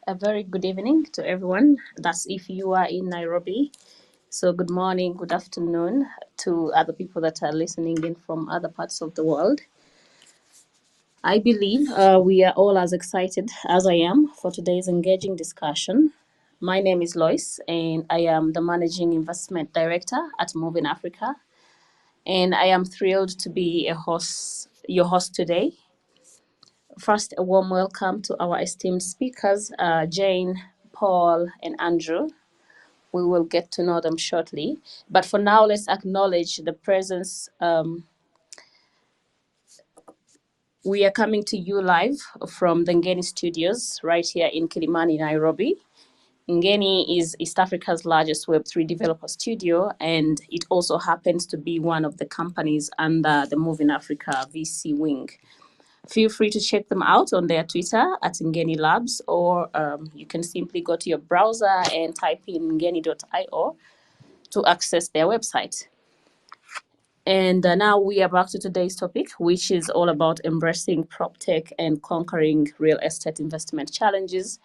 A very good evening to everyone. That's if you are in Nairobi. So, good morning, good afternoon to other people that are listening in from other parts of the world. I believe we are all as excited as I am for today's engaging discussion. My name is Lois, and I am the Managing Investment Director at Movin Africa. And I am thrilled to be your host today. First, a warm welcome to our esteemed speakers, Jane, Paul, and Andrew. We will get to know them shortly. But for now, let's acknowledge the presence. We are coming to you live from the Ngeni studios right here in Kilimani, Nairobi. Ngeni is East Africa's largest Web3 developer studio, and it also happens to be one of the companies under the Movin Africa VC wing. Feel free to check them out on their Twitter at Ngeni Labs, or you can simply go to your browser and type in ngeni.io to access their website. And now we are back to today's topic, which is all about embracing Proptech and conquering real estate investment challenges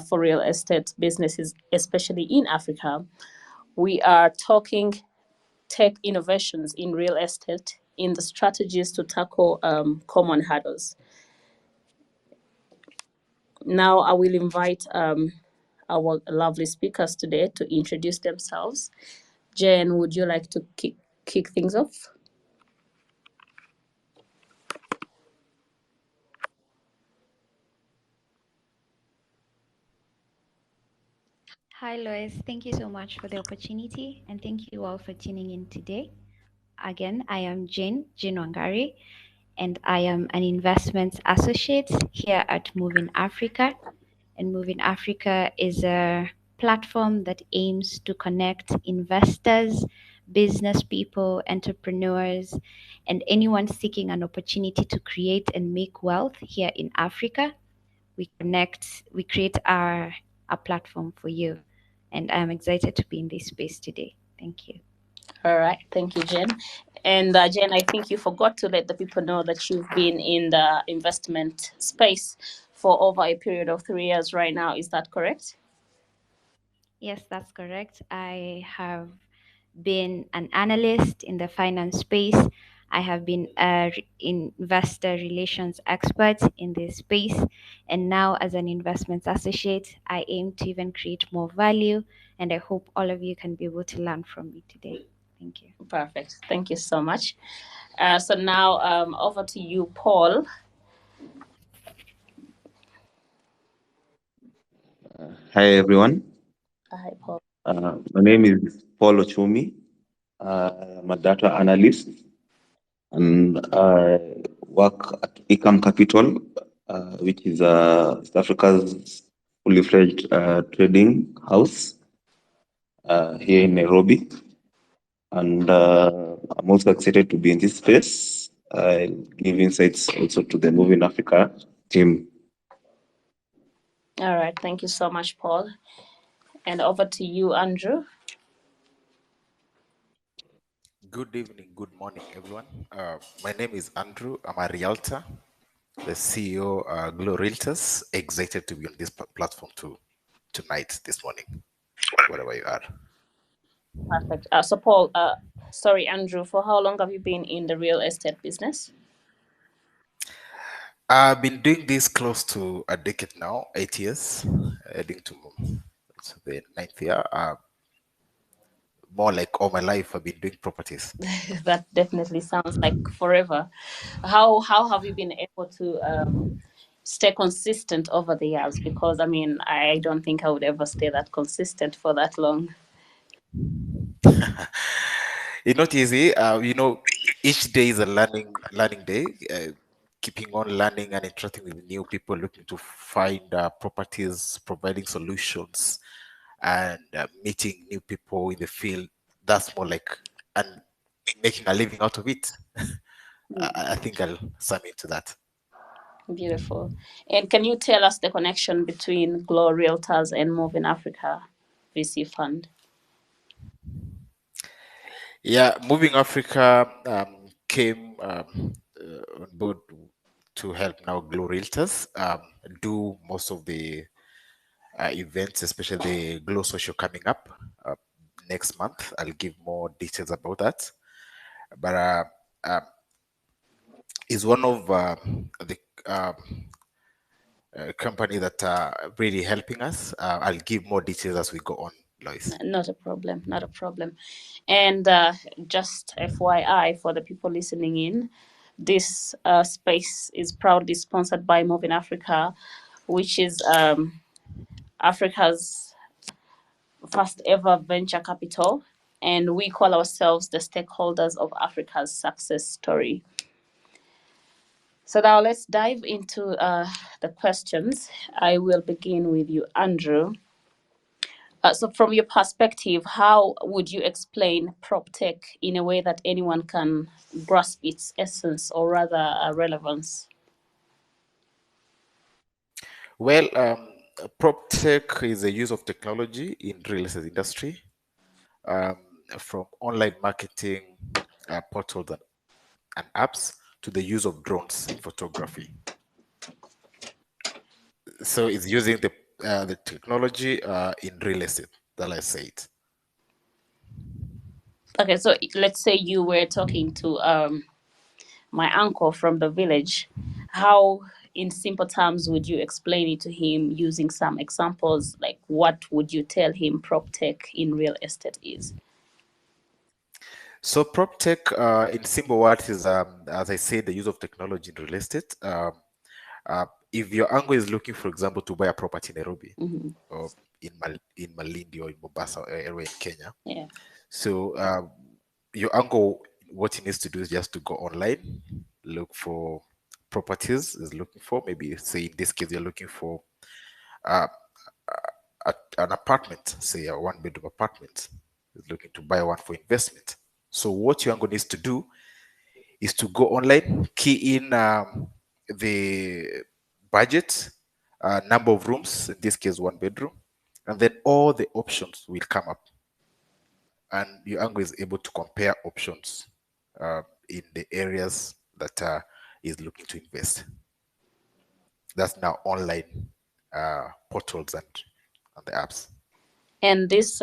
for real estate businesses, especially in Africa. We are talking tech innovations in real estate in the strategies to tackle common hurdles. Now I will invite our lovely speakers today to introduce themselves. Jen, would you like to kick things off? Hi, Lois. Thank you so much for the opportunity, and thank you all for tuning in today. Again, I am Jane Wangari, and I am an investment associate here at Movin Africa. And Movin Africa is a platform that aims to connect investors, business people, entrepreneurs, and anyone seeking an opportunity to create and make wealth here in Africa. We create our platform for you. And I'm excited to be in this space today. Thank you. All right, thank you, Jen. And Jen, I think you forgot to let the people know that you've been in the investment space for over a period of 3 years right now. Is that correct? Yes, that's correct. I have been an analyst in the finance space. I have been an investor relations expert in this space. And now, as an investment associate, I aim to even create more value. And I hope all of you can be able to learn from me today. Thank you. Perfect. Thank you so much. So now over to you, Paul. Hi everyone. Hi, Paul. My name is Paul Ochumi. I'm a data analyst and I work at Ecam Capital, which is South Africa's fully fledged trading house here in Nairobi. And I'm also excited to be in this space. I'll give insights also to the Moving Africa team. All right. Thank you so much, Paul. And over to you, Andrew. Good evening, good morning, everyone. My name is Andrew. I'm a realtor, the CEO, Glow Realtors. Excited to be on this platform tonight, this morning, wherever you are. Perfect. So, Paul, sorry, Andrew, for how long have you been in the real estate business? I've been doing this close to a decade now, 8 years, heading to the 9th year. More like all my life, I've been doing properties. That definitely sounds like forever. How have you been able to stay consistent over the years? Because I mean, I don't think I would ever stay that consistent for that long. It's not easy. Each day is a learning day. Keeping on learning and interacting with new people, looking to find properties, providing solutions, and meeting new people in the field. That's more like and making a living out of it. I think I'll sum into that. Beautiful. And can you tell us the connection between Glow Realtors and Movin Africa VC Fund? Yeah, Moving Africa came on board to help now Glow Realtors do most of the events, especially the Glow Social coming up next month. I'll give more details about that. But is one of the company that are really helping us. I'll give more details as we go on, Lois. Not a problem, not a problem. And just FYI for the people listening in, this space is proudly sponsored by Movin Africa, which is Africa's first ever venture capital. And we call ourselves the stakeholders of Africa's success story. So now let's dive into the questions. I will begin with you, Andrew. So, from your perspective, how would you explain Proptech in a way that anyone can grasp its essence or rather relevance? Well, Proptech is a use of technology in real estate industry, um, from online marketing portals and apps to the use of drones in photography. So it's using the technology in real estate that I said. Okay, so let's say you were talking to my uncle from the village. How, in simple terms, would you explain it to him using some examples? Like, what would you tell him Proptech in real estate is? So Proptech, in simple words, is as I said, the use of technology in real estate. If your uncle is looking, for example, to buy a property in Nairobi Mm-hmm. or in Malindi or in Mombasa or area in Kenya, Yeah. so your uncle, what he needs to do is just to go online, look for properties. Is looking for, maybe say in this case you're looking for uh, an apartment, say a one-bedroom apartment. Is looking to buy one for investment. So what your uncle needs to do is to go online, key in the budget, number of rooms, in this case, one bedroom, and then all the options will come up. And your uncle is able to compare options in the areas that is looking to invest. That's now online portals and the apps. And this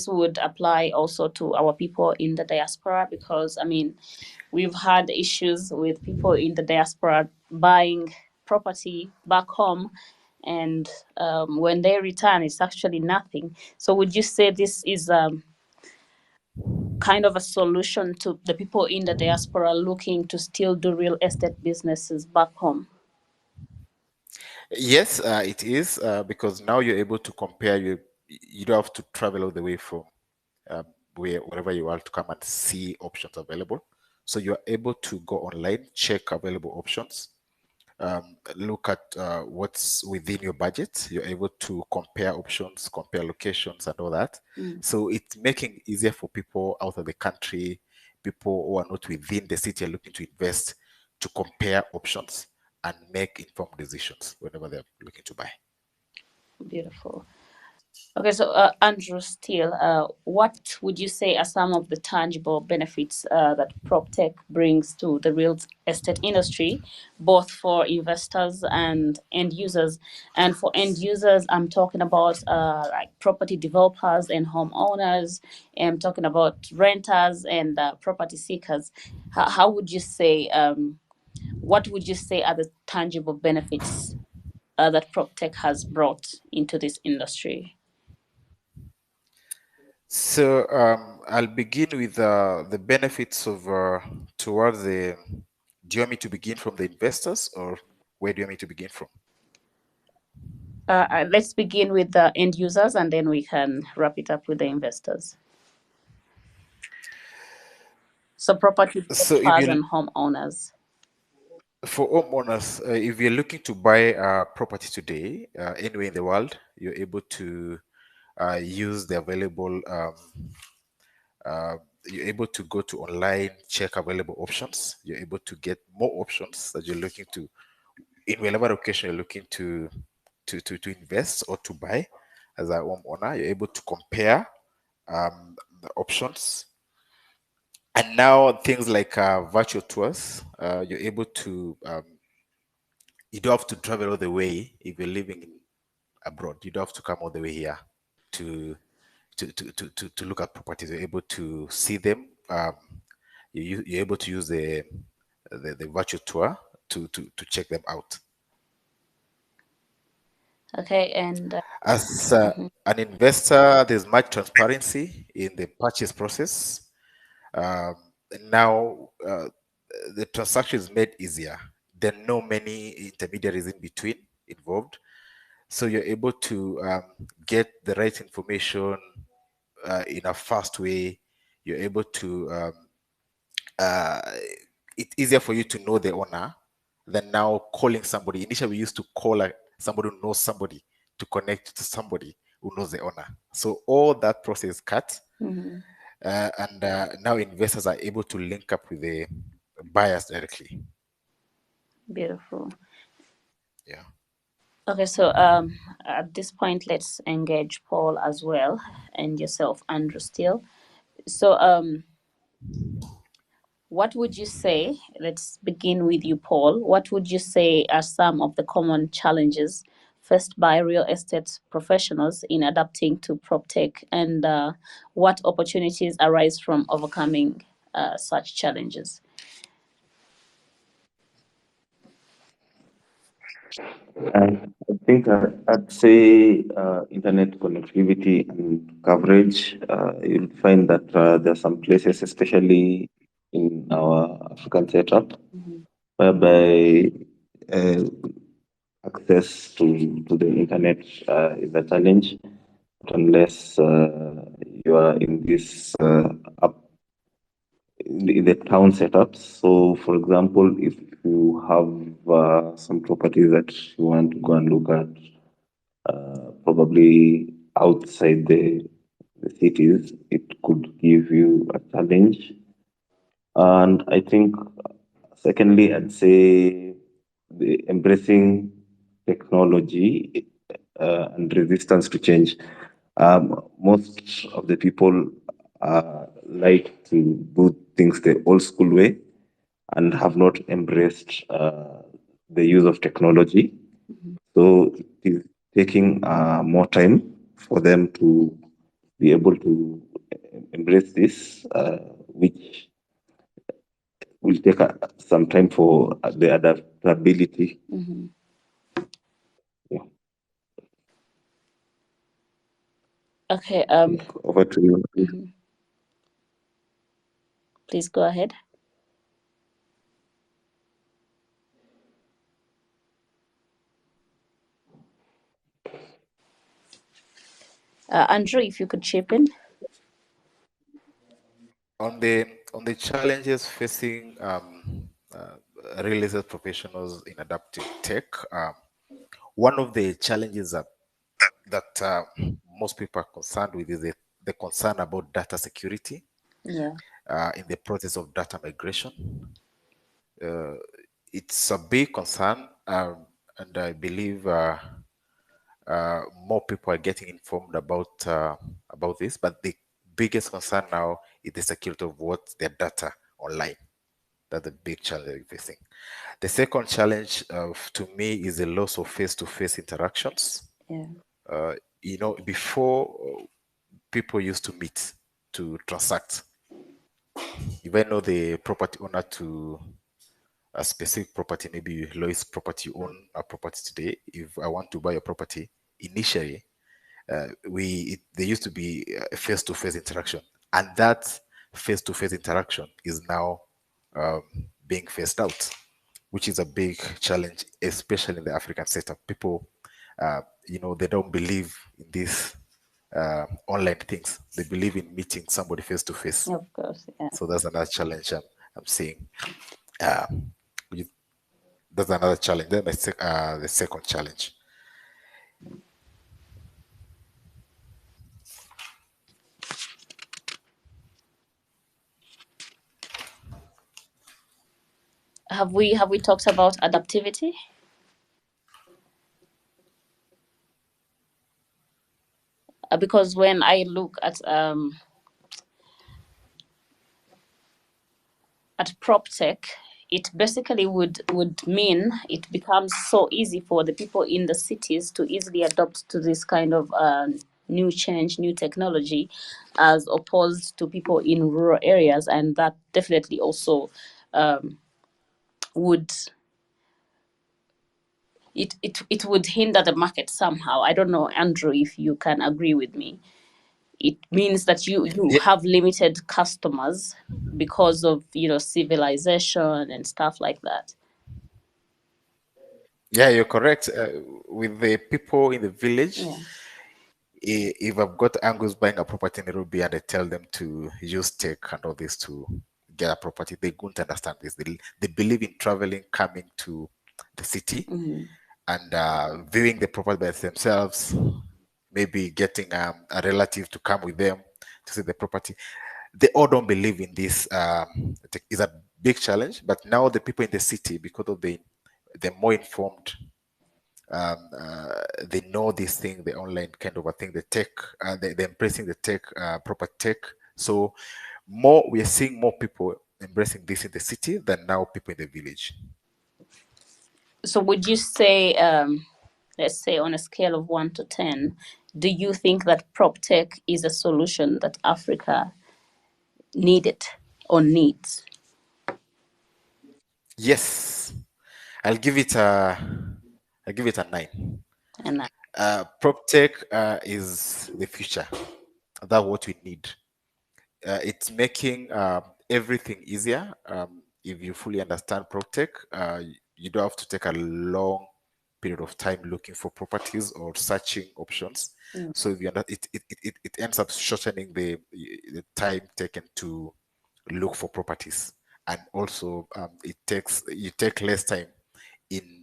would apply also to our people in the diaspora, because I mean, we've had issues with people in the diaspora buying property back home, and when they return, it's actually nothing. So, would you say this is kind of a solution to the people in the diaspora looking to still do real estate businesses back home? Yes, it is, because now you're able to compare. You don't have to travel all the way from wherever you are to come and see options available. So you're able to go online, check available options, look at what's within your budget. You're able to compare options, compare locations, and all that. Mm. So it's making it easier for people out of the country, people who are not within the city are looking to invest, to compare options and make informed decisions whenever they're looking to buy. Beautiful. Okay, so Andrew Steele, what would you say are some of the tangible benefits that PropTech brings to the real estate industry, both for investors and end users? And for end users, I'm talking about like property developers and homeowners. I'm talking about renters and property seekers. How would you say? What would you say are the tangible benefits that PropTech has brought into this industry? So I'll begin with the benefits of towards the. Do you want me to begin from the investors, or where do you want me to begin from? Let's begin with the end users and then we can wrap it up with the investors. So, property So if developers you and homeowners. for homeowners, if you're looking to buy a property today, anywhere in the world, you're able to use the available. You're able to go to online, check available options. You're able to get more options that you're looking to in whatever location you're looking to invest or to buy as a homeowner. You're able to compare the options. And now things like virtual tours, you're able to, you don't have to travel all the way if you're living in abroad. You don't have to come all the way here to look at properties. You're able to see them. You're able to use the virtual tour to check them out. Okay, and As an investor, there's much transparency in the purchase process. Um, now, the transaction is made easier. There are no many intermediaries in between involved. So you're able to get the right information in a fast way. You're able to, it's easier for you to know the owner than now calling somebody. Initially, we used to call somebody who knows somebody to connect to somebody who knows the owner. So all that process is cut. And now investors are able to link up with the buyers directly. beautiful. Yeah. Okay, so at this point, let's engage Paul as well, and yourself, Andrew, still. So what would you say? Let's begin with you, Paul. What would you say are some of the common challenges faced by real estate professionals in adapting to Proptech, and what opportunities arise from overcoming such challenges? I think I'd say internet connectivity and coverage. You'll find that there are some places, especially in our African setup, whereby uh, access to the internet is a challenge, but unless you are in this in the town setups. So, for example, if you have some properties that you want to go and look at, probably outside the cities, it could give you a challenge. And I think, secondly, I'd say embracing technology and resistance to change. Most of the people like to do things the old school way and have not embraced the use of technology. So it is taking more time for them to be able to embrace this, which will take some time for the adaptability. Yeah. Okay. Over to you. Please go ahead. Andrew, if you could chip in. On the challenges facing real estate professionals in adaptive tech, one of the challenges that most people are concerned with is the concern about data security Yeah. in the process of data migration. It's a big concern, and I believe more people are getting informed about this. But the biggest concern now is the security of what their data online. That's the big challenge they're facing. The second challenge, to me, is the loss of face-to-face interactions. Yeah. Before people used to meet to transact. If I know the property owner to a specific property, maybe Lois property, you own a property today. If I want to buy a property, initially, there used to be a face-to-face interaction, and that face-to-face interaction is now being phased out, which is a big challenge, especially in the African setup. People, they don't believe in these online things. They believe in meeting somebody face to face. Of course. Yeah. So that's another challenge I'm seeing. Uh, that's another challenge. Then the second challenge. Have we talked about adaptivity? Because when I look at Proptech, it basically would mean it becomes so easy for the people in the cities to easily adopt to this kind of new change, new technology, as opposed to people in rural areas, and that definitely also would it would hinder the market somehow. I don't know, Andrew, if you can agree with me. It means that you Yeah, have limited customers because of civilization and stuff like that. yeah, you're correct. With the people in the village, Yeah. if I've got Angus buying a property in Nairobi and I tell them to use tech and all this to get a property, they won't understand this. They believe in traveling, coming to the city Hmm. and viewing the property by themselves, maybe getting a relative to come with them to see the property. They all don't believe in this. Is a big challenge, but now the people in the city, because of the more informed, they know this thing, the online kind of a thing, the tech, they're embracing the tech, proper tech. So more, we are seeing more people embracing this in the city than now people in the village. So would you say, let's say on a scale of 1 to 10, do you think that prop tech is a solution that Africa needed or needs? Yes, I'll give it a, I'll give it a 9. And Prop tech is the future. That's what we need. It's making everything easier. If you fully understand Proptech, you don't have to take a long period of time looking for properties or searching options. mm, So if you it ends up shortening the time taken to look for properties, and also you take less time in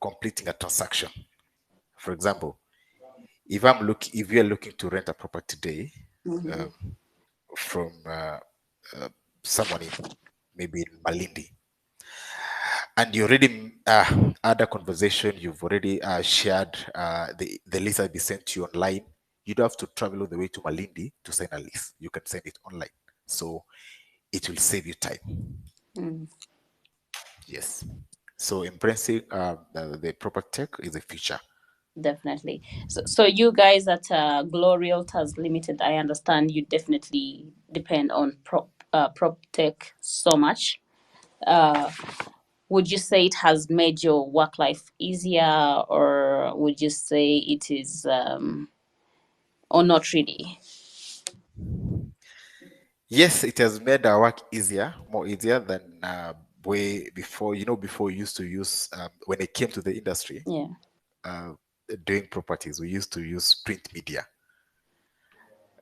completing a transaction. For example, if you're looking to rent a property today, mhm, um, from someone in maybe in Malindi, and you already had a conversation, you've already shared the list that be sent to you online. You don't have to travel all the way to Malindi to sign a lease. You can send it online, so it will save you time. mm, Yes. So embracing the proper tech is the future. definitely. So you guys at Glow Realtors Limited, I understand you definitely depend on prop tech so much. Uh, would you say it has made your work life easier, or would you say it is, or not really? Yes, it has made our work easier, more easier than way before. Before we used to use, when it came to the industry, Yeah. uh, doing properties, we used to use print media,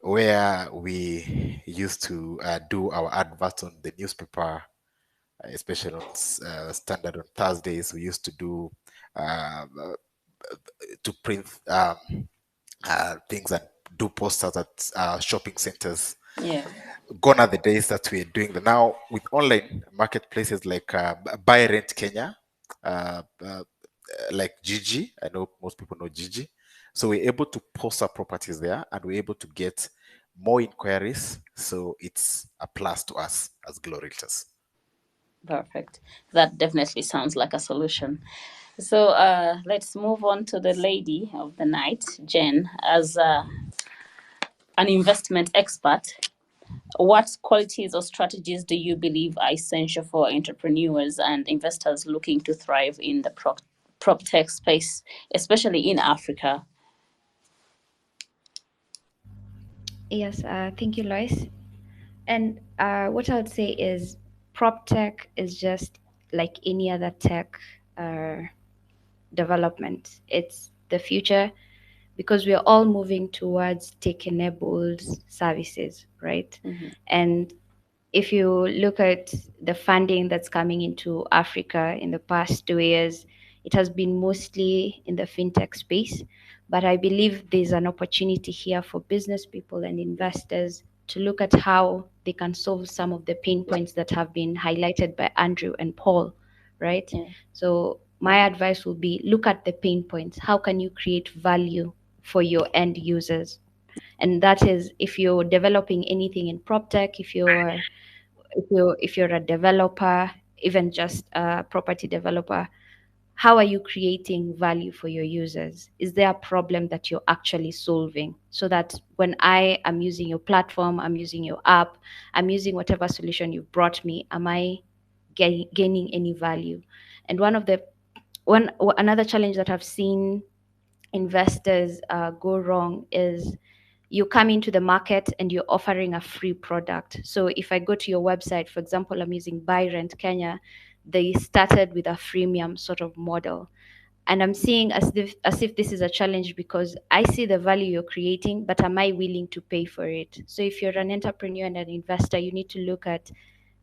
where we used to do our adverts on the newspaper, especially on Standard on Thursdays. We used to do to print things and do posters at shopping centers. Yeah. Gone are the days that we're doing that. Now with online marketplaces like Buy Rent Kenya, like Gigi. I know most people know Gigi. So we're able to post our properties there, and we're able to get more inquiries. So it's a plus to us as Glow Realtors. Perfect. That definitely sounds like a solution. So let's move on to the lady of the night, Jen. As an investment expert, what qualities or strategies do you believe are essential for entrepreneurs and investors looking to thrive in the prop tech space, especially in Africa? Yes, thank you, Lois. And what I would say is prop tech is just like any other tech uh, development. It's the future because we are all moving towards tech enabled services, right? Mm-hmm. And if you look at the funding that's coming into Africa in the past 2 years, it has been mostly in the fintech space. But I believe there's an opportunity here for business people and investors to look at how they can solve some of the pain points that have been highlighted by Andrew and Paul, right? Yeah. So my advice will be look at the pain points. How can you create value for your end users? And that is if you're developing anything in prop tech, if you're if you're a developer, even just a property developer, how are you creating value for your users? Is there a problem that you're actually solving, so that when I am using your platform, I'm using your app, I'm using whatever solution you've brought me, am I gaining any value? And another challenge that I've seen investors go wrong is you come into the market and you're offering a free product. So if I go to your website, for example, I'm using Buy Rent Kenya, they started with a freemium sort of model. And I'm seeing as if this is a challenge, because I see the value you're creating, but am I willing to pay for it? So if you're an entrepreneur and an investor, you need to look at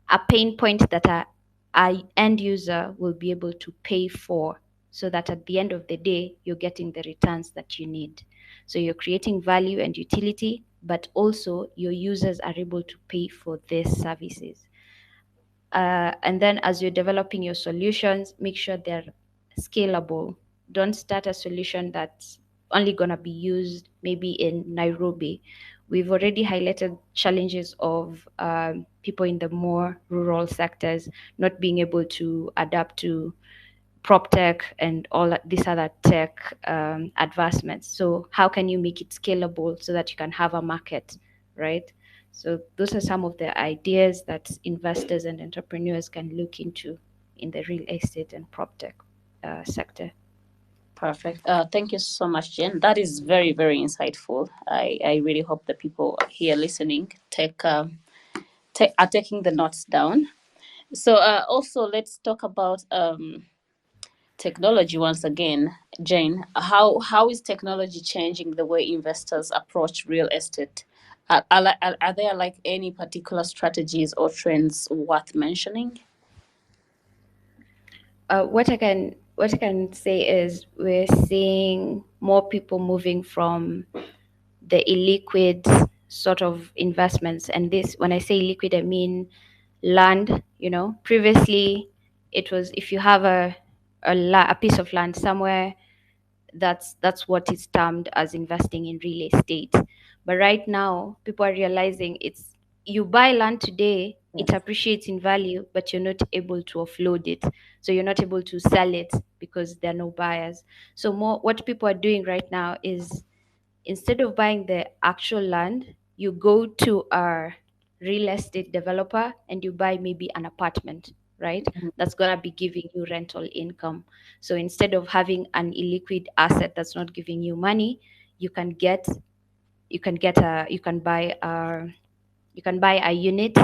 a pain point that a end user will be able to pay for, so that at the end of the day, you're getting the returns that you need. So you're creating value and utility, but also your users are able to pay for these services. And then as you're developing your solutions, make sure they're scalable. Don't start a solution that's only going to be used maybe in Nairobi. We've already highlighted challenges of people in the more rural sectors not being able to adapt to Proptech and all these other tech advancements. So how can you make it scalable so that you can have a market, right? So those are some of the ideas that investors and entrepreneurs can look into in the real estate and Proptech sector. Perfect. Thank you so much, Jen. That is very, very insightful. I really hope the people here listening are taking the notes down. So also let's talk about technology once again. Jane, how is technology changing the way investors approach real estate? Are there like any particular strategies or trends worth mentioning? What I can say is we're seeing more people moving from the illiquid sort of investments. And this, when I say liquid, I mean land. Previously it was, if you have a piece of land somewhere, that's what is termed as investing in real estate. But right now people are realizing it's, you buy land today, it appreciates in value, but you're not able to offload it. So you're not able to sell it because there are no buyers. So more, what people are doing right now is, instead of buying the actual land, you go to a real estate developer and you buy maybe an apartment, right? That's going to be giving you rental income. So instead of having an illiquid asset that's not giving you money, you can get you can buy a unit,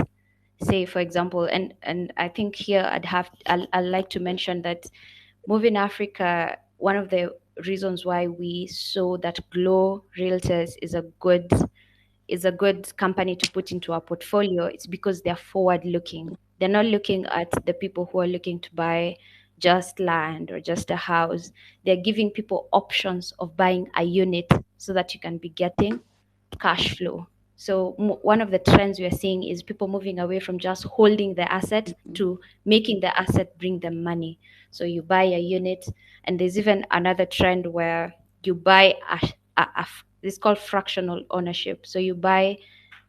say for example. And I think here I'd like to mention that Moving Africa, one of the reasons why we saw that Glow Realtors is a good company to put into our portfolio, it's because they're forward looking. They're not looking at the people who are looking to buy just land or just a house. They're giving people options of buying a unit so that you can be getting cash flow. So one of the trends we are seeing is people moving away from just holding the asset to making the asset bring them money. So you buy a unit, and there's even another trend where you buy it's called fractional ownership. So you buy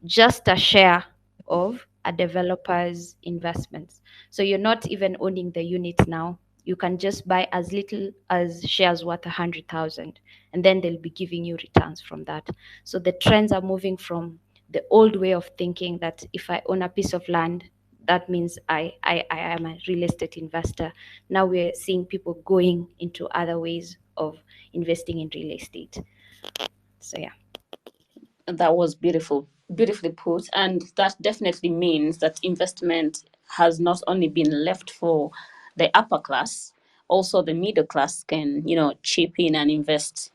just a share of a developer's investments. So you're not even owning the unit now. You can just buy as little as shares worth 100,000, and then they'll be giving you returns from that. So the trends are moving from the old way of thinking that if I own a piece of land, that means I am a real estate investor. Now we're seeing people going into other ways of investing in real estate. So yeah. That was beautifully put. And that definitely means that investment has not only been left for the upper class, also the middle class can, chip in and invest.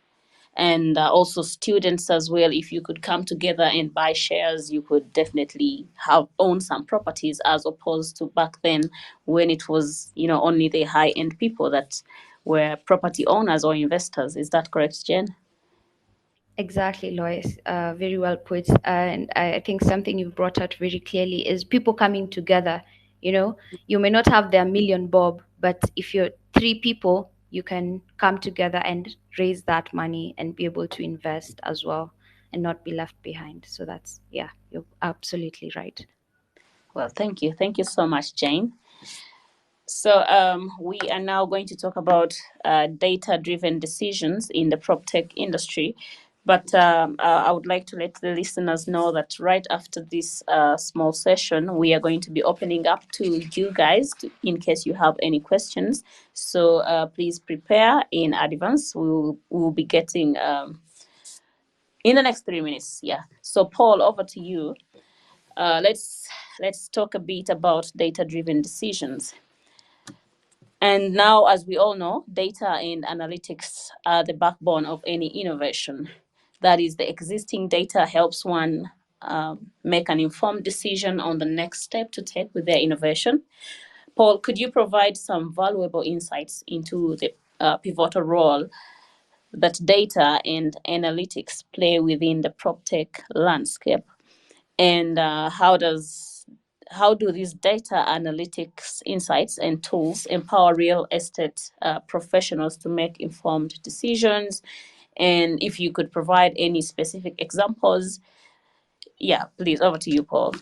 And also students as well. If you could come together and buy shares, you could definitely have own some properties, as opposed to back then when it was, only the high end people that were property owners or investors. Is that correct, Jen? Exactly, Lois. Very well put. And I think something you've brought out very clearly is people coming together. You may not have their million bob, but if you're three people, you can come together and raise that money and be able to invest as well and not be left behind. So that's, yeah, you're absolutely right. Well, thank you. Thank you so much, Jane. So we are now going to talk about data-driven decisions in the PropTech industry. But I would like to let the listeners know that right after this small session, we are going to be opening up to you guys in case you have any questions. So please prepare in advance. We'll be getting in the next 3 minutes. Yeah. So Paul, over to you. Let's talk a bit about data-driven decisions. And now, as we all know, data and analytics are the backbone of any innovation. That is, the existing data helps one make an informed decision on the next step to take with their innovation. Paul, could you provide some valuable insights into the pivotal role that data and analytics play within the PropTech landscape? And how do these data analytics insights and tools empower real estate professionals to make informed decisions? And if you could provide any specific examples, yeah, please, over to you, Paul.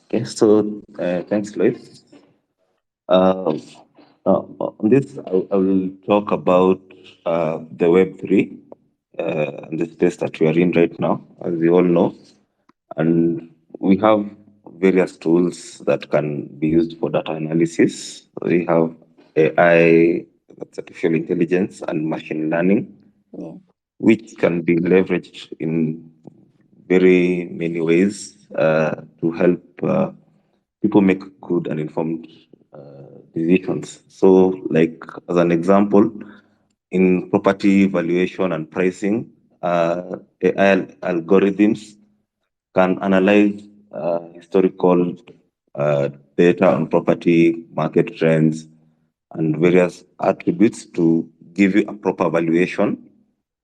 Okay, so thanks, Lois. Uh, on this, I will talk about the Web3 and the space that we are in right now, as we all know. And we have various tools that can be used for data analysis. We have AI, that's artificial intelligence, and machine learning, Yeah. which can be leveraged in very many ways to help people make good and informed decisions. So, like as an example, in property valuation and pricing, AI algorithms can analyze historical data on property market trends and various attributes to give you a proper valuation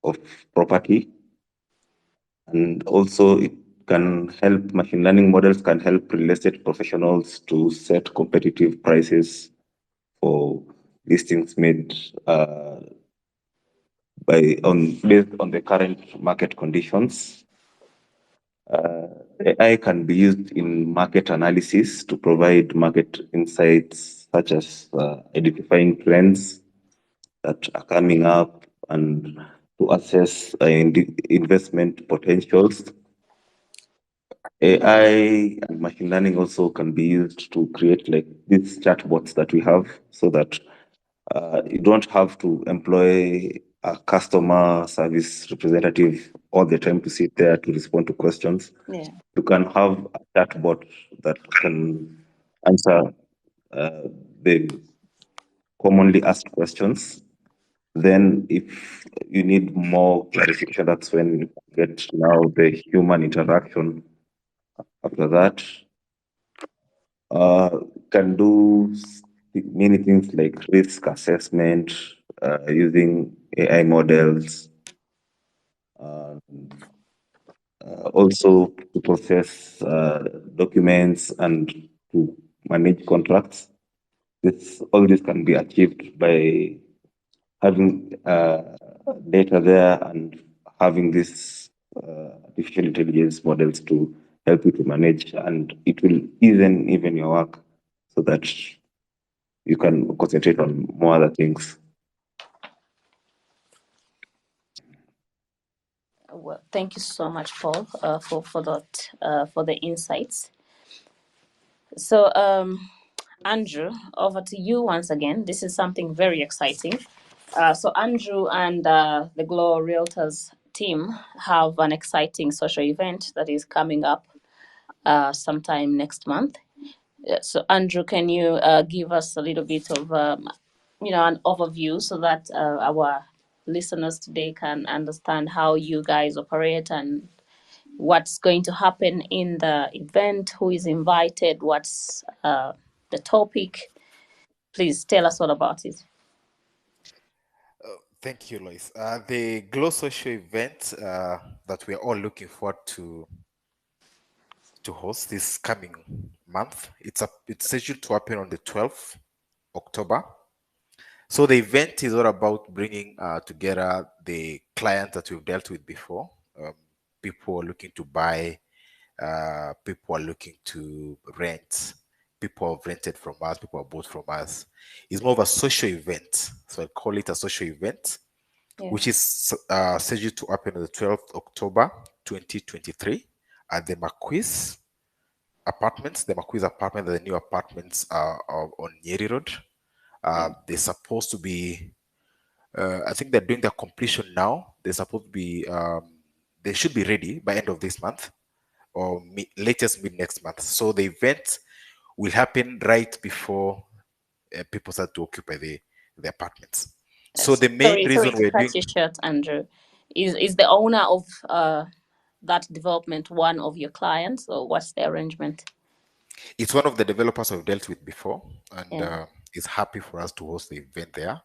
of property. And also it can help, machine learning models can help real estate professionals to set competitive prices for listings made based on the current market conditions. AI can be used in market analysis to provide market insights, such as identifying trends that are coming up and to assess investment potentials. AI and machine learning also can be used to create like these chatbots that we have, so that you don't have to employ a customer service representative all the time to sit there to respond to questions. Yeah. You can have a chatbot that can answer the commonly asked questions. Then, if you need more clarification, that's when you get now the human interaction. After that, can do many things like risk assessment using AI models, also to process documents and to manage contracts. All this can be achieved by having data there and having these artificial intelligence models to help you to manage, and it will even your work so that you can concentrate on more other things. Well, thank you so much, Paul, for that for the insights. So, Andrew, over to you once again. This is something very exciting. So Andrew and the Glow Realtors team have an exciting social event that is coming up sometime next month. So Andrew, can you give us a little bit of an overview so that our listeners today can understand how you guys operate and what's going to happen in the event, who is invited, what's the topic? Please tell us all about it. Thank you, Lois. The Glow Social event that we are all looking forward to host this coming month. It's scheduled to happen on the 12th October. So the event is all about bringing together the clients that we've dealt with before, people looking to buy people are looking to rent, people have rented from us, people have bought from us. It's more of a social event. So I call it a social event, Yeah. which is scheduled to happen on the 12th October 2023 at the Marquis Apartments. The Marquis Apartment, the new apartments are on Nyeri Road. Yeah. They're supposed to be, I think they're doing their completion now. They're supposed to be, they should be ready by end of this month or latest mid next month. So the event will happen right before people start to occupy the apartments. So the main Sorry reason to we're cut doing, you short, Andrew. Is the owner of that development one of your clients, or what's the arrangement? it's one of the developers I've dealt with before, and Yeah. is happy for us to host the event there.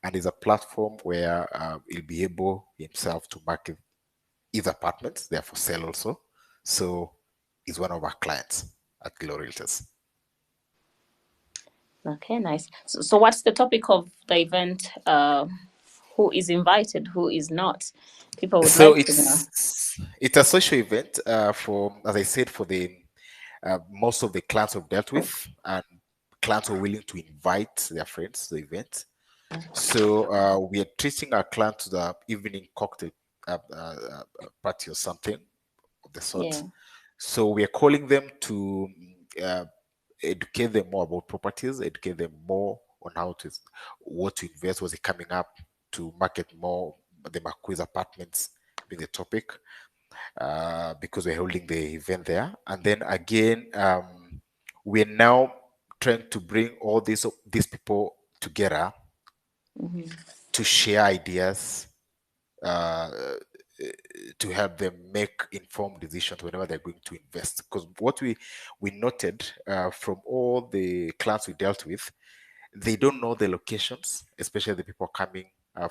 And it's a platform where he'll be able himself to market his apartments. They're for sale also. So he's one of our clients at Glow Realtors. Okay, nice. So what's the topic of the event? Who is invited? Who is not? People would So like to know. it's a social event for, as I said, for the most of the clients we've dealt with, and clients are willing to invite their friends to the event. So we are treating our clients to the evening cocktail party or something of the sort. Yeah. So we are calling them to uh, educate them more about properties, educate them more on how to, what to invest, what's coming up, to market more the Marquis apartments being the topic, because we're holding the event there. And then again, we're now trying to bring all these people together Hmm. to share ideas, uh, to help them make informed decisions whenever they're going to invest. Because what we noted from all the clients we dealt with, they don't know the locations, especially the people coming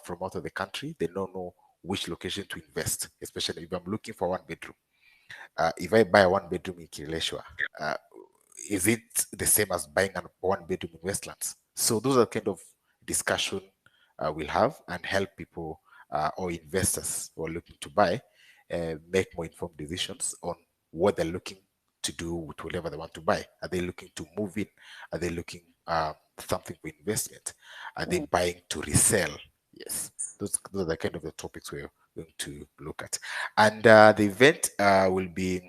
from out of the country. They don't know which location to invest, especially if I'm looking for one bedroom. If I buy a one bedroom in Kileleshwa, uh, is it the same as buying a one bedroom in Westlands? So those are kind of discussion we'll have and help people or investors who are looking to buy make more informed decisions on what they're looking to do with whatever they want to buy. Are they looking to move in? Are they looking something for investment? Are they buying to resell? Yes, those are kind of the topics we're going to look at. And the event will be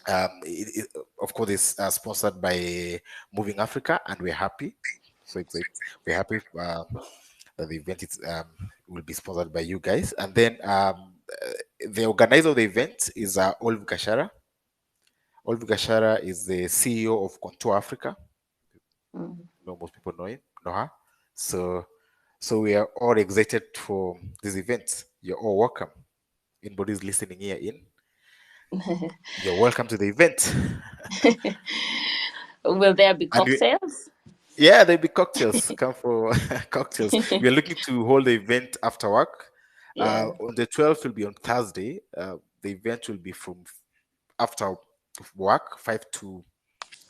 of course, it's sponsored by Moving Africa, and we're happy. So we're happy that the event will be sponsored by you guys. And then the organizer of the event is Olive Gashara. Olive Gashara is the CEO of Contour Africa. Hmm. Most people know her. So we are all excited for this event. You're all welcome. Anybody's listening here in, you're welcome to the event. Will there be And we, cocktails? yeah, there'll be cocktails. Come for cocktails. We are looking to hold the event after work. Yeah. On the 12th will be on Thursday. The event will be from after work, 5 to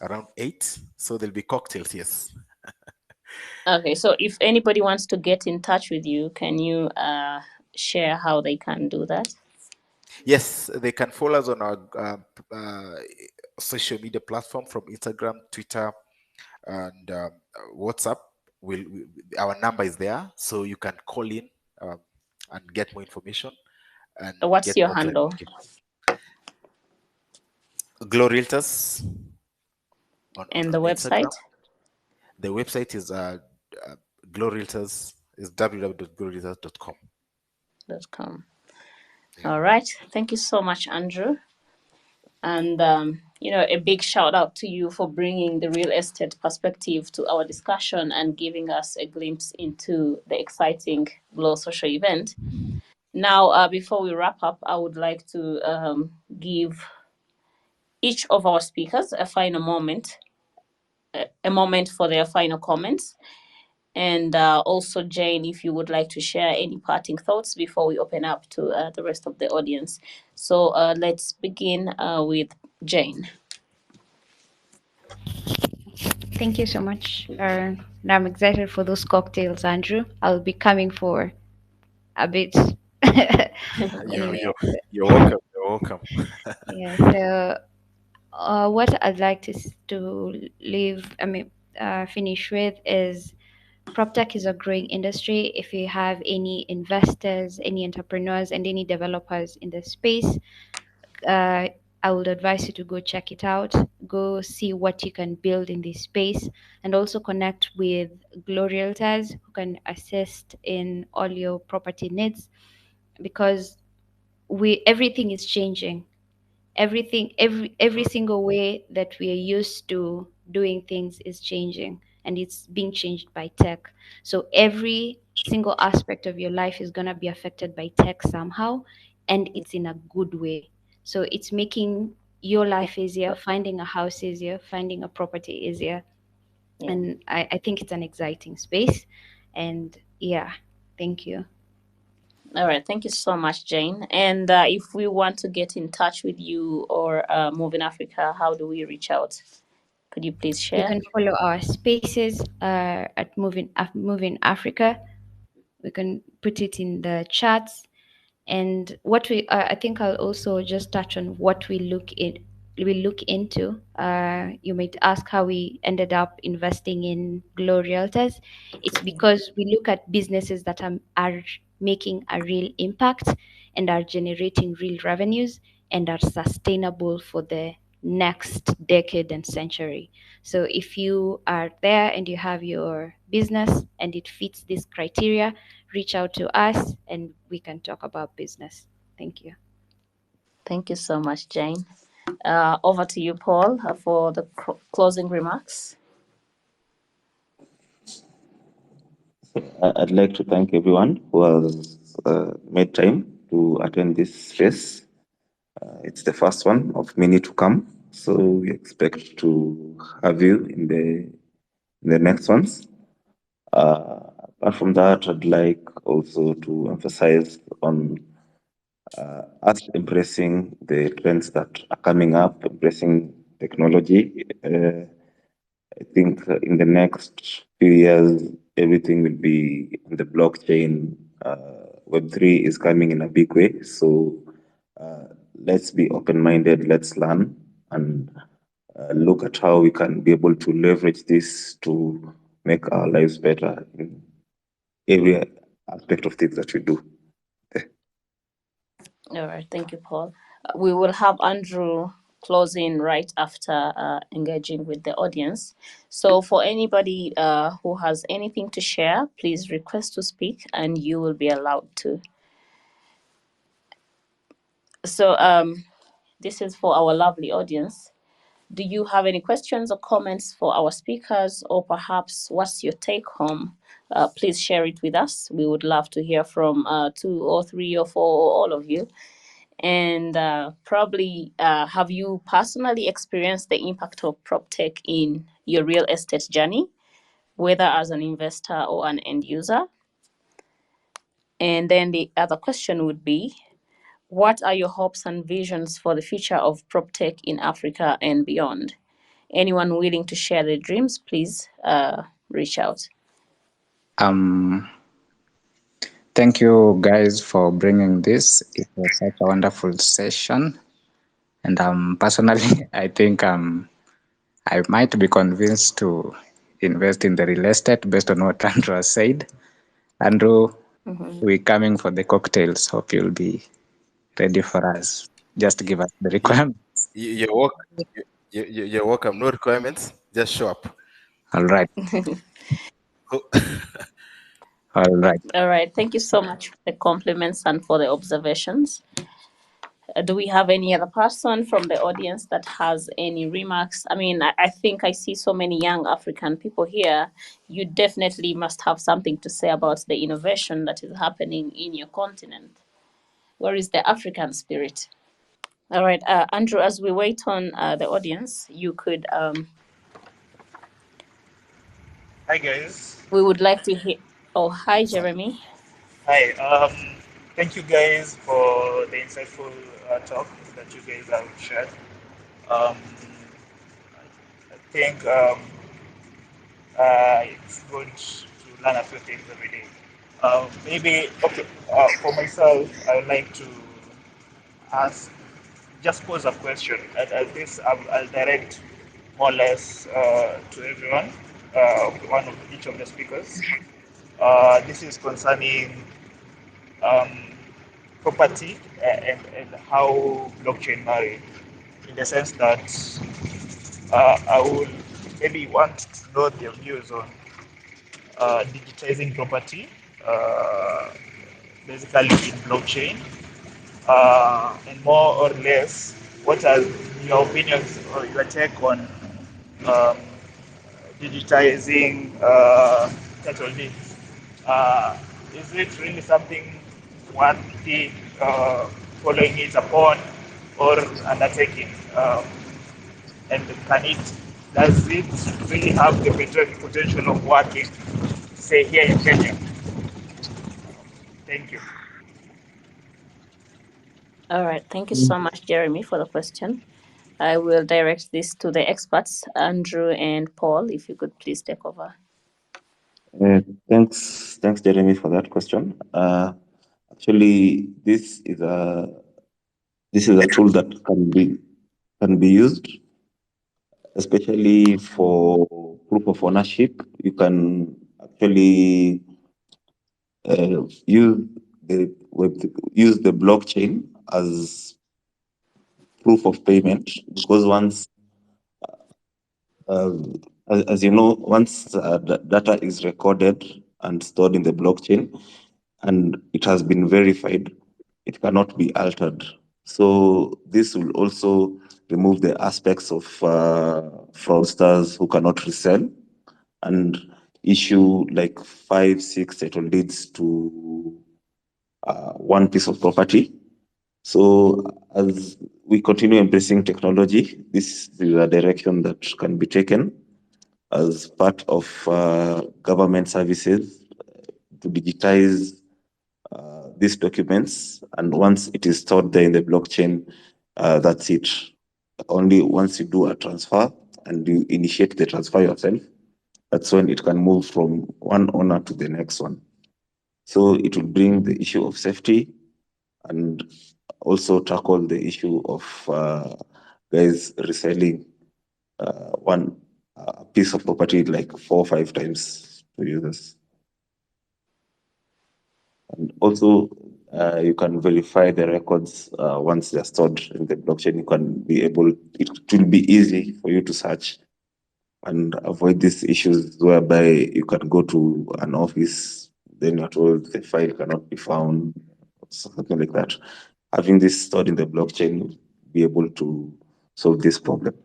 around 8. So there'll be cocktails, yes. Okay, so if anybody wants to get in touch with you, can you share how they can do that? Yes, they can follow us on our social media platform from Instagram, Twitter, and WhatsApp. Our number is there, so you can call in um, and get more information and What's get your more handle clarification. Glow Realtors and the on Instagram. website? The website is Glow Realtors is www.glowrealtors.com. .com. Yeah. All right. Thank you so much, Andrew. And, a big shout out to you for bringing the real estate perspective to our discussion and giving us a glimpse into the exciting Glow Social event. Now, before we wrap up, I would like to give each of our speakers a final moment, a moment for their final comments. And also, Jane, if you would like to share any parting thoughts before we open up to the rest of the audience. So let's begin with Jane. Thank you so much. And I'm excited for those cocktails, Andrew. I'll be coming for a bit. You're, Anyway, you're, you're welcome. You're You're welcome. Yeah. So, what I'd like to finish with is PropTech is a growing industry. If you have any investors, any entrepreneurs, and any developers in the space, uh, I would advise you to go check it out, go see what you can build in this space, and also connect with Glow Realtors who can assist in all your property needs, because everything is changing. Every single way that we are used to doing things is changing, and it's being changed by tech. So every single aspect of your life is going to be affected by tech somehow, and it's in a good way. So it's making your life easier, finding a house easier, finding a property easier. Yeah. And I think it's an exciting space. And yeah, thank you. All right. Thank you so much, Jane. And if we want to get in touch with you or Move in Africa, how do we reach out? Could you please You share? can follow our spaces at Moving Africa. We can put it in the chats. And what I think I'll also just touch on what we look into. You might ask how we ended up investing in Glow Realtors. It's because we look at businesses that are making a real impact and are generating real revenues and are sustainable for the next decade and century. So if you are there and you have your business and it fits this criteria, reach out to us and we can talk about business. Thank you. Thank you so much, Jane. Over to you, Paul, for the closing remarks. I'd like to thank everyone who has made time to attend this space. It's the first one of many to come, so we expect to have you in the next ones. Apart from that, I'd like also to emphasize on us embracing the trends that are coming up, embracing technology. I think in the next few years, everything will be on the blockchain. Web3 is coming in a big way. So let's be open minded, let's learn and look at how we can be able to leverage this to make our lives better in every aspect of things that we do. All right. Thank you, Paul. We will have Andrew closing right after engaging with the audience. So, for anybody who has anything to share, please request to speak and you will be allowed to. So, this is for our lovely audience. Do you have any questions or comments for our speakers, or perhaps what's your take home? Please share it with us. We would love to hear from 2 or 3 or 4 or all of you. And probably, have you personally experienced the impact of PropTech in your real estate journey, whether as an investor or an end user? And then the other question would be, what are your hopes and visions for the future of PropTech in Africa and beyond? Anyone willing to share their dreams, please reach out. Thank you guys for bringing this. It was such a wonderful session. And personally, I think I might be convinced to invest in the real estate based on what Andrew has said. Andrew, we're coming for the cocktails. Hope you'll be ready for us. Just give us the requirements. You're welcome. You're welcome. No requirements. Just show up. All right. All right. All right. Thank you so much for the compliments and for the observations. Do we have any other person from the audience that has any remarks? I mean, I think I see so many young African people here. You definitely must have something to say about the innovation that is happening in your continent. Where is the African spirit? All right, Andrew, as we wait on the audience, you could. Hi guys. We would like to hear. Oh, hi, Jeremy. Hi. Thank you guys for the insightful talk that you guys have shared. Um, I think it's good to learn a few things every day. Maybe okay. For myself, I would like to ask. just pose a question, and this I'll direct more or less to everyone, one of each of the speakers. This is concerning um, property and how blockchain marry, in the sense that I would maybe want to know their views on digitizing property, uh, basically in blockchain, and more or less, what are your opinions or your take on um, digitizing title deeds? Is it really something worthy following it upon or undertaking? And does it really have the potential of working, say, here in Kenya? Thank you. All right. Thank you so much, Jeremy, for the question. I will direct this to the experts, Andrew and Paul, if you could please take over. Thanks, Jeremy, for that question. Actually, this is a tool that can be used, especially for proof of ownership. You can actually use the blockchain as proof of payment, because once, as you know, once data is recorded and stored in the blockchain and it has been verified, it cannot be altered. So this will also remove the aspects of fraudsters who cannot resell and issue like 5, 6 title deeds to one piece of property. So as we continue embracing technology, this is a direction that can be taken as part of government services to digitize these documents. And once it is stored there in the blockchain, that's it. Only once you do a transfer and you initiate the transfer yourself, that's when it can move from one owner to the next one. So it will bring the issue of safety and also tackle the issue of guys reselling one piece of property like 4 or 5 times to users. And also, you can verify the records once they're stored in the blockchain. You can be able, it will be easy for you to search and avoid these issues whereby you can go to an office, then you're told the file cannot be found, something like that. Having this stored in the blockchain will be able to solve this problem.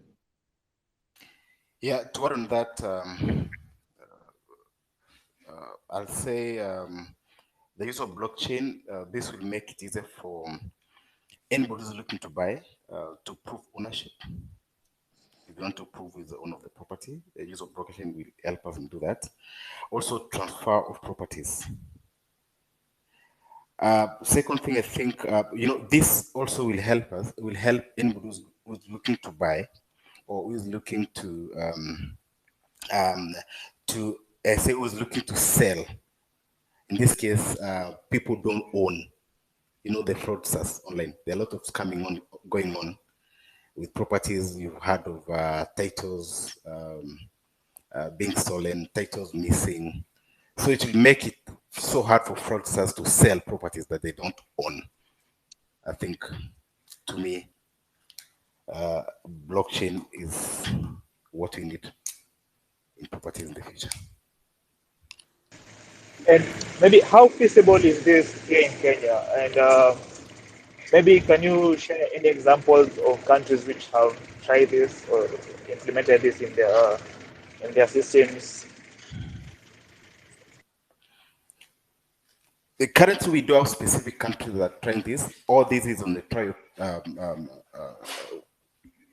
Yeah, to add on that, I'll say the use of blockchain, this will make it easier for anybody who's looking to buy to prove ownership. If you want to prove with the owner of the property, the use of blockchain will help us in do that. Also, transfer of properties. Second thing, I think, this also will help us, will help anybody who's looking to buy or who's looking say who's looking to sell. In this case, people don't own, the fraudsters online. There are a lot of scamming going on with properties. You've heard of titles being stolen, titles missing. So it will make it so hard for fraudsters to sell properties that they don't own. I think, to me, blockchain is what we need in properties in the future. And maybe how feasible is this here in Kenya? And maybe can you share any examples of countries which have tried this or implemented this in their systems? Currently, we do have specific countries that are trying this. All this is on the trial.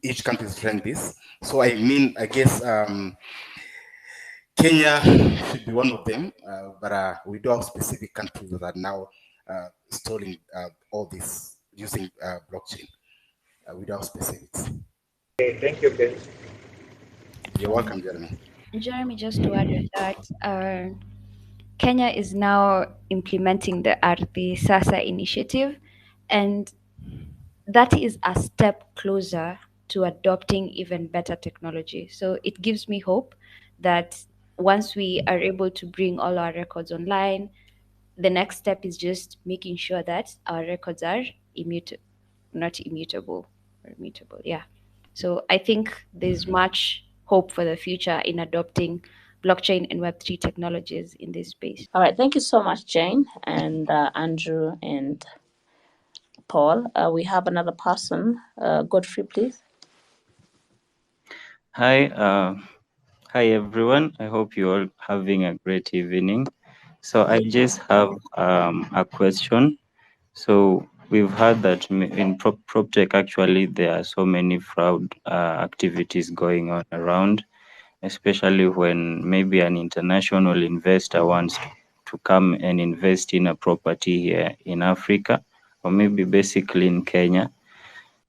Each country is trying this. So I guess Kenya should be one of them, but we do have specific countries that are now installing all this using blockchain. We do have specifics. Okay, thank you, Ben. You're welcome, Jeremy. Jeremy, just to add on that, Kenya is now implementing the Ardhi Sasa initiative, and that is a step closer to adopting even better technology. So it gives me hope that once we are able to bring all our records online, the next step is just making sure that our records are not immutable or immutable. Yeah. So I think there's much hope for the future in adopting blockchain and Web3 technologies in this space. All right, thank you so much, Jane and Andrew and Paul. We have another person. Godfrey, please. Hi everyone. I hope you're all having a great evening. So I just have a question. So we've heard that in PropTech actually there are so many fraud activities going on around, especially when maybe an international investor wants to come and invest in a property here in Africa, or maybe basically in Kenya.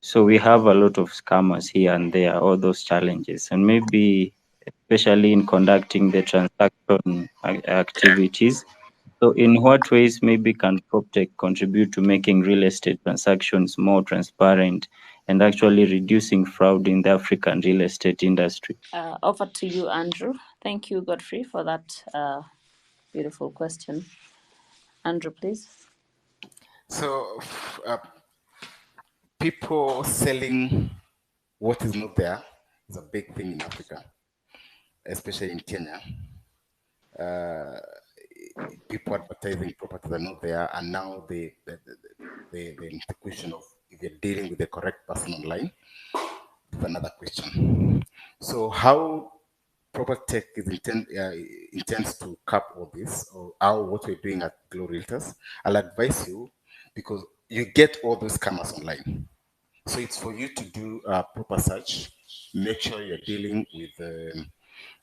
So we have a lot of scammers here and there, all those challenges, and maybe especially in conducting the transaction activities. So in what ways maybe can PropTech contribute to making real estate transactions more transparent and actually reducing fraud in the African real estate industry? Over to you, Andrew. Thank you, Godfrey, for that beautiful question. Andrew, please. So, people selling what is not there is a big thing in Africa, especially in Kenya. People advertising properties are not there, and now the question of if you're dealing with the correct person online is another question. So, how Proptech intends to cap all this, or how what we're doing at Glow Realtors, I'll advise you because you get all those scammers online. So it's for you to do a proper search, make sure you're dealing with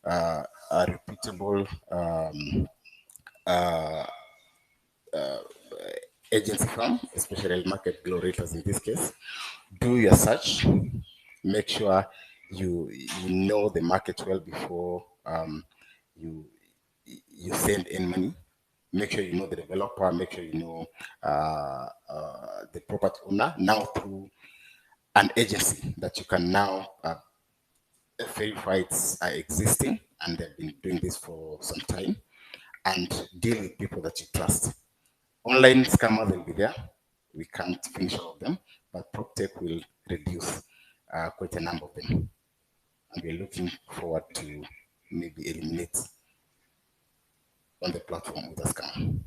a reputable agency firm, especially market Glow Realtors in this case. Do your search, make sure you know the market well before you you send in money. Make sure you know the developer. Make sure you know the property owner. Now through an agency that you can now verify it's existing and they've been doing this for some time, and deal with people that you trust. Online scammers will be there. We can't finish all of them, but PropTech will reduce quite a number of them. And we're looking forward to maybe eliminate on the platform with a scam.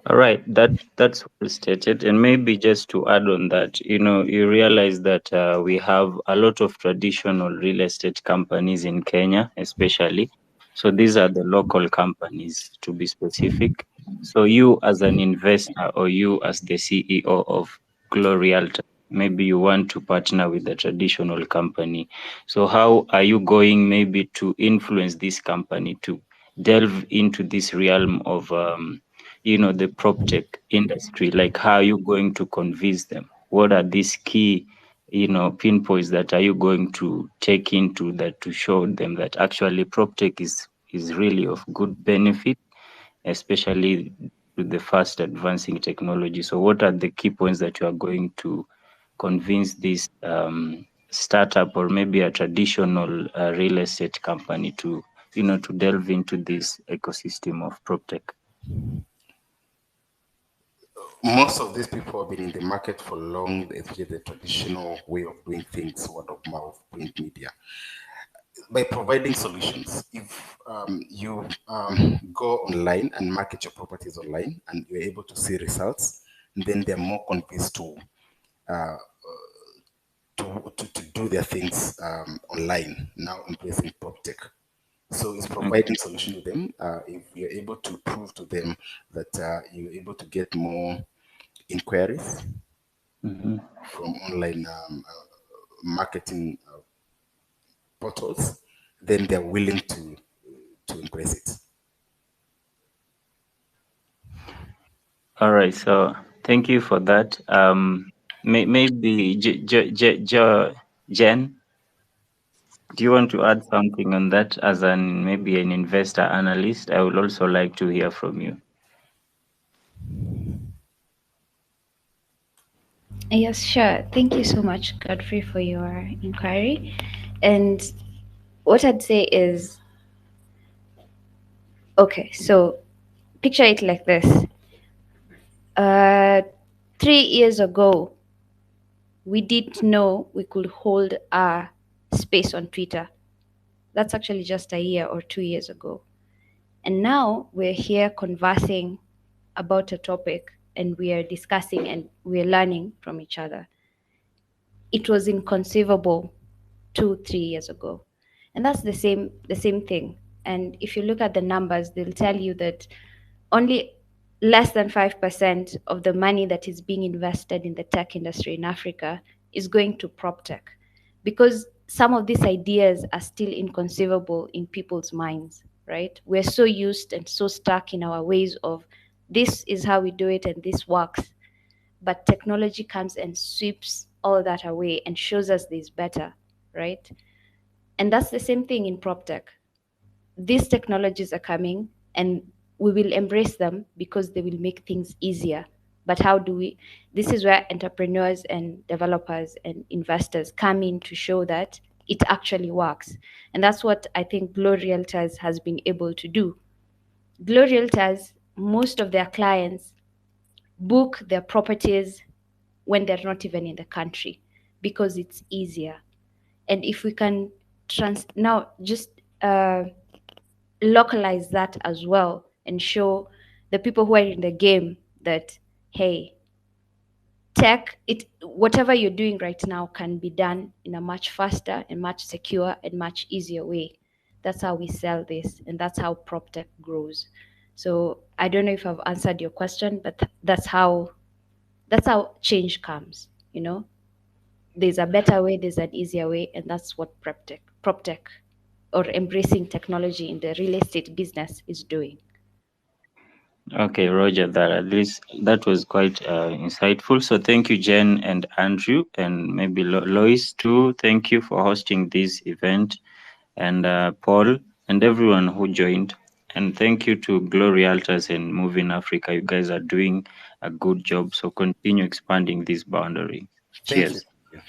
All right, that's well stated. And maybe just to add on that, you realize that we have a lot of traditional real estate companies in Kenya, especially. So these are the local companies, to be specific. So you as an investor or you as the CEO of Glow Realtor, maybe you want to partner with a traditional company. So how are you going maybe to influence this company to delve into this realm of the PropTech industry? Like, how are you going to convince them? What are these key, pinpoints that are you going to take into that to show them that actually PropTech is really of good benefit, especially with the fast advancing technology? So what are the key points that you are going to convince this startup or maybe a traditional real estate company to delve into this ecosystem of PropTech? Most of these people have been in the market for long, especially the traditional way of doing things, word of mouth, print media. By providing solutions, if you go online and market your properties online and you're able to see results, then they're more convinced uh, to do their things online, now embracing PropTech. So it's providing solution to them. If you're able to prove to them that you're able to get more inquiries from online marketing portals, then they're willing to embrace it. All right, so thank you for that. Maybe Jen, do you want to add something on that as maybe an investor analyst? I would also like to hear from you. Yes, sure. Thank you so much, Godfrey, for your inquiry. And what I'd say is, okay, so picture it like this. Uh, 3 years ago, we didn't know we could hold our space on Twitter. That's actually just a year or 2 years ago. And now we're here conversing about a topic and we are discussing and we're learning from each other. It was inconceivable 2 3 years ago, and that's the same thing. And if you look at the numbers, they'll tell you that only less than 5% of the money that is being invested in the tech industry in Africa is going to prop tech, because some of these ideas are still inconceivable in people's minds, right? We're so used and so stuck in our ways of this is how we do it and this works. But technology comes and sweeps all that away and shows us this better, right? And that's the same thing in prop tech. These technologies are coming and we will embrace them because they will make things easier. But how do we? This is where entrepreneurs and developers and investors come in to show that it actually works. And that's what I think Glow Realtors has been able to do. Glow Realtors, most of their clients book their properties when they're not even in the country because it's easier. And if we can now just localize that as well and show the people who are in the game that, hey, tech, it whatever you're doing right now can be done in a much faster and much secure and much easier way. That's how we sell this, and that's how prop tech grows. So I don't know if I've answered your question, but that's how change comes, you know. There's a better way, there's an easier way, and that's what prop tech or embracing technology in the real estate business is doing. Okay, Roger, that at least that was quite insightful. So thank you, Jen and Andrew, and maybe Lois too. Thank you for hosting this event, and Paul and everyone who joined. And thank you to Glow Realtors and Movin Africa. You guys are doing a good job. So continue expanding this boundary. Thank you. Cheers.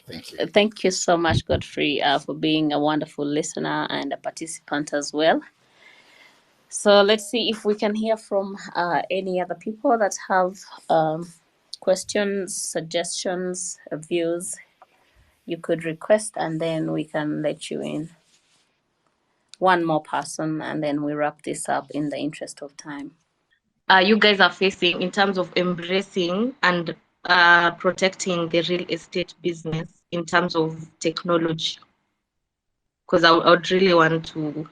Thank you. Thank you so much, Godfrey, for being a wonderful listener and a participant as well. So let's see if we can hear from any other people that have questions, suggestions, views. You could request, and then we can let you in. One more person, and then we wrap this up in the interest of time. You guys are facing in terms of embracing and protecting the real estate business in terms of technology? Because I would really want to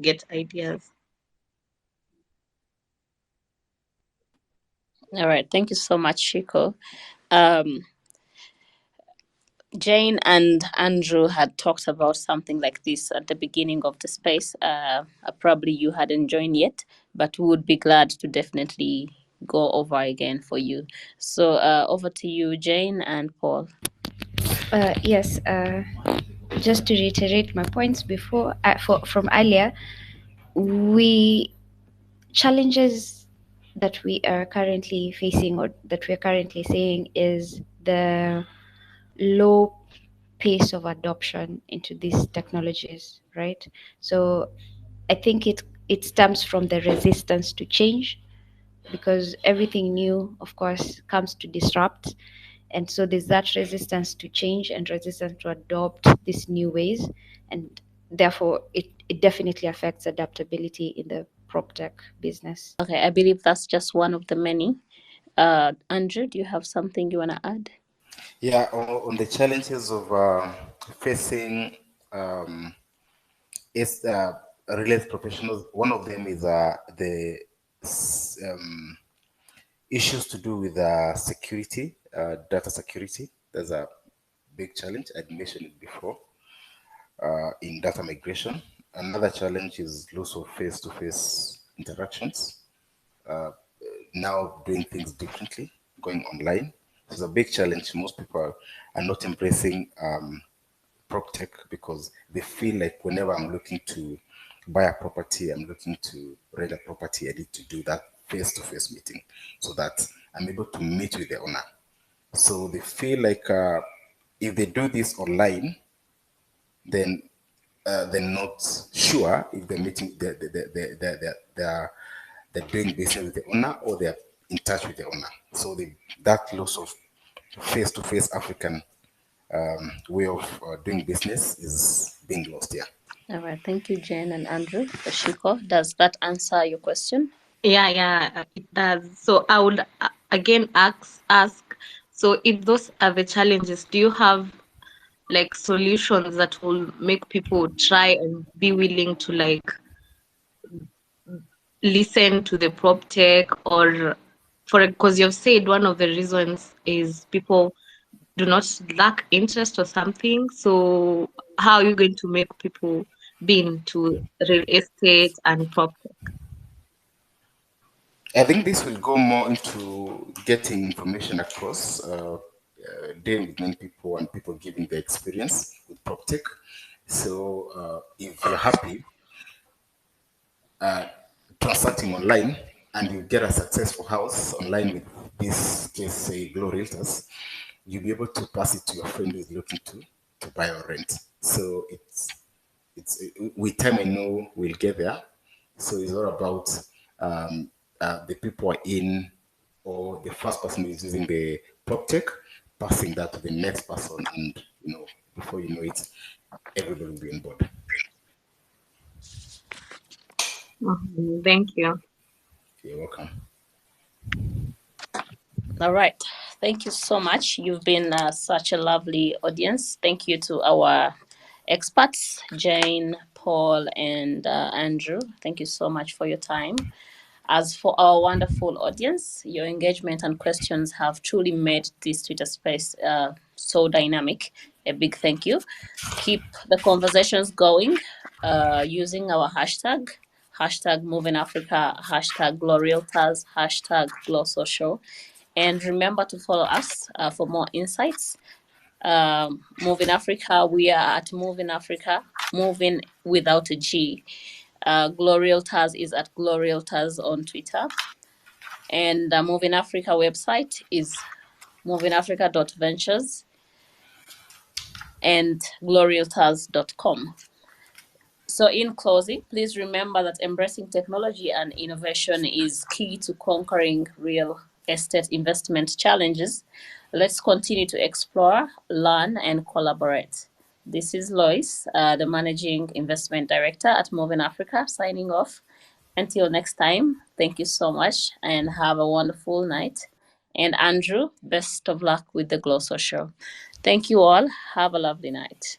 get ideas. All right. Thank you so much, Shiko. Um, Jane and Andrew had talked about something like this at the beginning of the space. Probably you hadn't joined yet, but we would be glad to definitely go over again for you. So over to you, Jane and Paul. Yes, just to reiterate my points before from earlier, we challenges that we are currently facing or that we're currently seeing is the low pace of adoption into these technologies, right? So I think it stems from the resistance to change, because everything new, of course, comes to disrupt. And so there's that resistance to change and resistance to adopt these new ways. And therefore, it definitely affects adaptability in the prop tech business. Okay, I believe that's just one of the many. Andrew, do you have something you want to add? Yeah, on the challenges of facing is related professionals. One of them is the issues to do with security, data security. There's a big challenge. I mentioned it before in data migration. Another challenge is loss of face-to-face interactions. Now doing things differently, going online. It's a big challenge. Most people are not embracing Proptech because they feel like whenever I'm looking to buy a property, I'm looking to rent a property, I need to do that face-to-face meeting so that I'm able to meet with the owner. So they feel like if they do this online, then they're not sure if they're meeting, they're doing business with the owner or they're in touch with the owner. So that loss of face-to-face African way of doing business is being lost here. All right. Thank you, Jane and Andrew. Shiko, does that answer your question? Yeah, it does. So I would again ask, so if those are the challenges, do you have like solutions that will make people try and be willing to like listen to the prop tech, or because you've said one of the reasons is people do not lack interest or something. So how are you going to make people be into real estate and prop tech? I think this will go more into getting information across, dealing with many people and people giving their experience with PropTech. So if you're happy transacting online and you get a successful house online with this case, say Glow Realtors, you'll be able to pass it to your friend who's looking to buy or rent. So it's with time I know we'll get there. So it's all about the people are in, or the first person who is using the prop tech, passing that to the next person, and before you know it, everybody will be on board. Thank you. You're welcome. All right. Thank you so much. You've been such a lovely audience. Thank you to our experts, Jane, Paul, and Andrew. Thank you so much for your time. As for our wonderful audience, your engagement and questions have truly made this Twitter space so dynamic. A big thank you. Keep the conversations going using our hashtag Moving Africa, hashtag Glow Realtors, hashtag Glow Social. And remember to follow us for more insights. Moving Africa, we are at Moving Africa, moving without a G. Glow Realtors is at Glow Realtors on Twitter. And the Moving Africa website is movingafrica.ventures and glowrealtors.com. So, in closing, please remember that embracing technology and innovation is key to conquering real estate investment challenges. Let's continue to explore, learn, and collaborate. This is Lois, the Managing Investment Director at Moving Africa, signing off. Until next time, thank you so much and have a wonderful night. And Andrew, best of luck with the Glow Social. Thank you all. Have a lovely night.